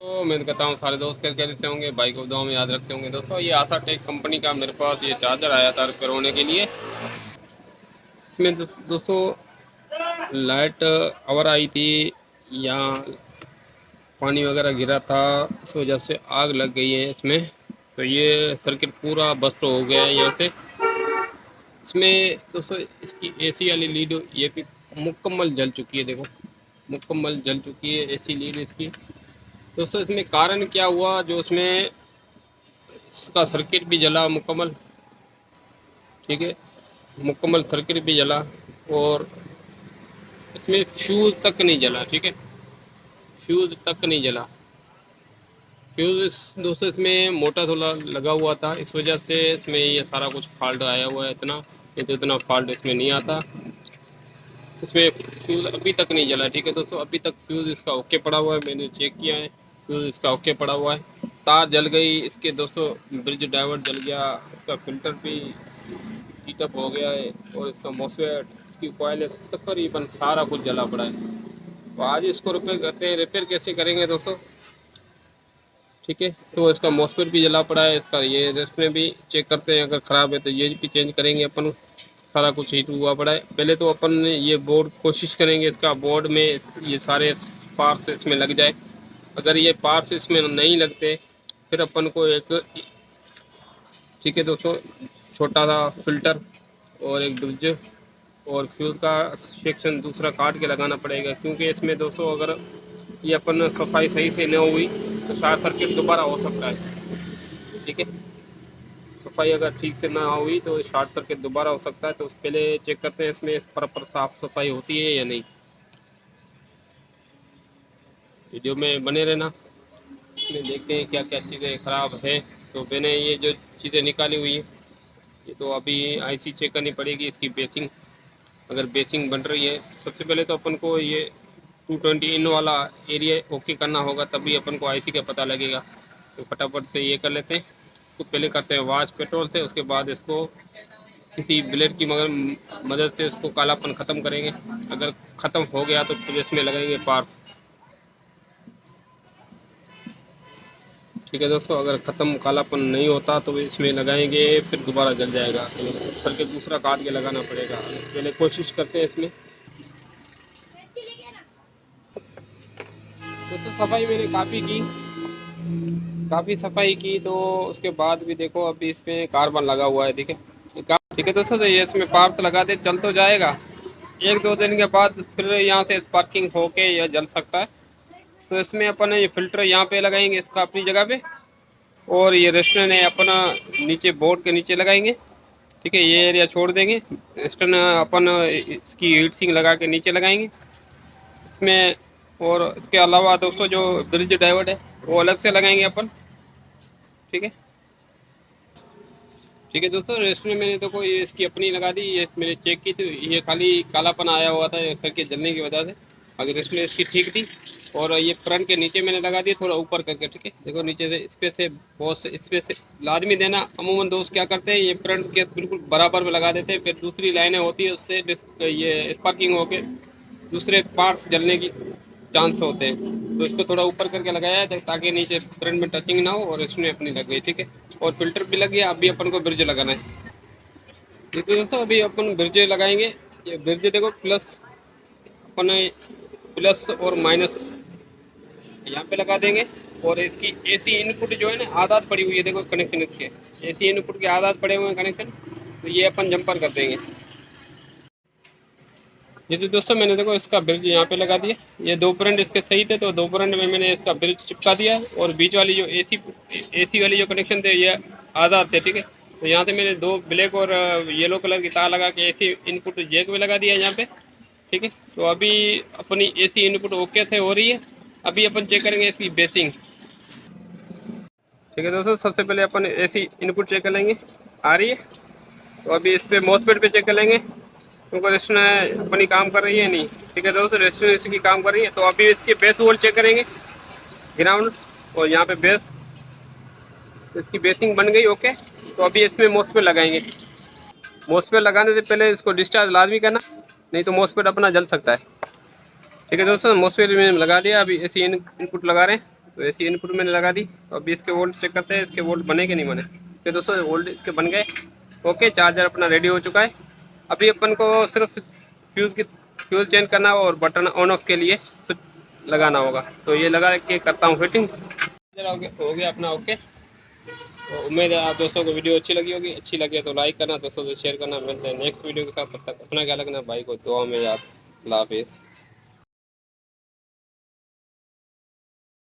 तो मैं कहता हूँ सारे दोस्त कैसे से होंगे, भाई को दुआ में याद रखते होंगे। दोस्तों ये आशा टेक कंपनी का मेरे पास ये चार्जर आया था रिपेयर होने के लिए। इसमें दोस्तों लाइट आवर आई थी या पानी वगैरह गिरा था, इस वजह से आग लग गई है इसमें। तो ये सर्किट पूरा बस्ट हो गया है यहाँ से। इसमें दोस्तों इसकी एसी वाली लीड ये भी मुकम्मल जल चुकी है। देखो मुकम्मल जल चुकी है एसी लीड इसकी। दोस्तों इसमें कारण क्या हुआ, जो उसमें इसका सर्किट भी जला मुकम्मल, ठीक है, मुकम्मल सर्किट भी जला और इसमें फ्यूज़ तक नहीं जला, ठीक है, फ्यूज़ तक नहीं जला। फ्यूज़ दोस्तों इसमें मोटा थोड़ा लगा हुआ था, इस वजह से इसमें ये सारा कुछ फॉल्ट आया हुआ है। इतना ये तो इतना फॉल्ट इसमें नहीं आता। इसमें फ्यूज़ अभी तक नहीं जला, ठीक है दोस्तों, अभी तक फ्यूज़ इसका ओके पड़ा हुआ है। मैंने चेक किया है, फ्यूज़ इसका ओके पड़ा हुआ है। तार जल गई इसके दोस्तों, ब्रिज डाइवर्ट जल गया, इसका फिल्टर भी हीटअप हो गया है और इसका मॉसफेट, इसकी कॉइल, तकरीबन सारा कुछ जला पड़ा है। तो आज इसको रिपेयर करते हैं। रिपेयर कैसे करेंगे दोस्तों, ठीक है। तो इसका मॉसफेट भी जला पड़ा है, इसका ये रेस्टने भी चेक करते हैं, अगर ख़राब है तो ये भी चेंज करेंगे अपन। सारा कुछ हीट हुआ पड़ा है। पहले तो अपन ये बोर्ड कोशिश करेंगे इसका बोर्ड में ये सारे पार्ट्स इसमें लग जाए। अगर ये पार्ट्स इसमें नहीं लगते फिर अपन को एक, ठीक है दोस्तों, छोटा सा फिल्टर और एक ब्रिज और फ्यूज़ का सेक्शन दूसरा काट के लगाना पड़ेगा, क्योंकि इसमें दोस्तों अगर ये अपन सफाई सही से न हुई तो शॉर्ट सर्किट दोबारा हो सकता है, ठीक है। सफाई अगर ठीक से ना हुई तो शॉर्ट सर्किट दोबारा हो सकता है। तो उससे पहले चेक करते हैं इसमें प्रॉपर साफ सफाई होती है या नहीं। वीडियो में बने रहना, इसमें देखते हैं क्या क्या चीज़ें ख़राब है। तो मैंने ये जो चीज़ें निकाली हुई है, ये तो अभी आईसी चेक करनी पड़ेगी इसकी बेसिंग। अगर बेसिंग बन रही है, सबसे पहले तो अपन को ये 220 इन वाला एरिया ओके करना होगा, तभी अपन को आईसी का पता लगेगा। तो फटाफट से ये कर लेते हैं। इसको पहले करते हैं वॉश पेट्रोल से, उसके बाद इसको किसी ब्लेड की मदद से इसको कालापन ख़त्म करेंगे। अगर ख़त्म हो गया तो फिर इसमें लगाएंगे पार्ट्स, ठीक है दोस्तों। अगर ख़त्म कालापन नहीं होता तो इसमें लगाएंगे, फिर दोबारा जल जाएगा। तो सर्किट दूसरा काट के लगाना पड़ेगा। पहले कोशिश करते हैं इसमें। दोस्तों सफाई मैंने काफ़ी सफाई की, तो उसके बाद भी देखो अभी इसमें कार्बन लगा हुआ है, ठीक है। ठीक है दोस्तों, तो ये इसमें पार्ट्स लगा दे, चल तो जाएगा। 1-2 दिन के बाद फिर यहाँ से स्पार्किंग होके यह जल सकता है। तो इसमें अपन ये फिल्टर यहाँ पे लगाएंगे इसका अपनी जगह पे, और ये रेस्टन है अपना नीचे बोर्ड के नीचे लगाएंगे, ठीक है। ये एरिया छोड़ देंगे, रेस्टन अपन इसकी हीट सिंक लगा के नीचे लगाएंगे इसमें। और इसके अलावा दोस्तों जो ब्रिज डाइवर्ट है वो अलग से लगाएंगे अपन, ठीक है। ठीक है दोस्तों, रेस्ट में मैंने देखो ये इसकी अपनी लगा दी, ये मैंने चेक की थी, ये खाली कालापन आया हुआ था करके जलने की वजह से। अगर रेस्ट में इसकी ठीक थी। और ये फ्रंट के नीचे मैंने लगा दिया थोड़ा ऊपर करके, ठीक है। देखो नीचे से इस पे से बहुत से इस पे से लाजमी देना। अमूमन दोस्त क्या करते हैं, ये फ्रंट के बिल्कुल बराबर में लगा देते हैं, फिर दूसरी लाइनें होती है उससे ये स्पार्किंग होके दूसरे पार्ट्स जलने की चांस होते हैं। तो इसको थोड़ा ऊपर करके लगाया है ताकि नीचे फ्रंट में टचिंग ना हो, और इसमें अपनी लग गई, ठीक है। और फिल्टर भी लग गया। अभी अपन को ब्रिज लगाना है। ठीक है दोस्तों, अभी अपन ब्रिज लगाएंगे। ये ब्रिज देखो प्लस, अपन प्लस और माइनस यहाँ पे लगा देंगे। और इसकी एसी इनपुट जो है ना आधात पड़ी हुई है, देखो कनेक्शन इसके एसी इनपुट के आधात पड़े हुए हैं कनेक्शन। तो ये अपन जंपर कर देंगे। ये तो दोस्तों मैंने देखो इसका ब्रिज यहाँ पे लगा दिया। ये 2 फ्रंट इसके सही थे, तो 2 फ्रंट में मैंने इसका ब्रिज चिपका दिया। और बीच वाली जो एसी वाली जो कनेक्शन थे ये आधार थे, ठीक है। तो यहाँ से मैंने 2 ब्लैक और येलो कलर की तार लगा के एसी इनपुट जैक में लगा दिया यहाँ पे, ठीक है। तो अभी अपनी एसी इनपुट ओके थे, हो रही है। अभी अपन चेक करेंगे इसकी बेसिंग, ठीक है दोस्तों। सबसे पहले अपन एसी इनपुट चेक कर लेंगे, आ रही है। तो अभी इस पर मॉसफेट पे चेक कर लेंगे, क्योंकि रेस्टोरेंट अपनी काम कर रही है नहीं, ठीक है दोस्तों। रेस्टोरेंट इसकी काम कर रही है। तो अभी इसके बेस वोल्ट चेक करेंगे, ग्राउंड और यहाँ पे बेस। तो इसकी बेसिंग बन गई ओके। तो अभी इसमें मॉसफेट लगाएंगे। मॉसफेट लगाने से पहले इसको डिस्चार्ज लाजमी करना, नहीं तो मॉसफेट अपना जल सकता है, ठीक है दोस्तों। मॉसफेट में लगा दिया। अभी एसी इनपुट लगा रहे हैं। तो ऐसी इनपुट मैंने लगा दी। तो अभी इसके वोल्ट चेक करते हैं, इसके वोल्ट बने कि नहीं बने। तो दोस्तों वोल्ट इसके बन गए। ओके, चार्जर अपना रेडी हो चुका है। अभी अपन को सिर्फ फ्यूज़ चेंज करना और बटन ऑन ऑफ के लिए स्विच लगाना होगा। तो ये लगा के करता हूँ फिटिंग। हो गया अपना ओके। तो उम्मीद है आप दोस्तों को वीडियो अच्छी लगी होगी। अच्छी लगे तो लाइक करना, दोस्तों से शेयर करना। मिलते हैं नेक्स्ट वीडियो के साथ। तब तक अपना ख्याल रखना, भाई को दुआ में याद। अल्लाह हाफिज़।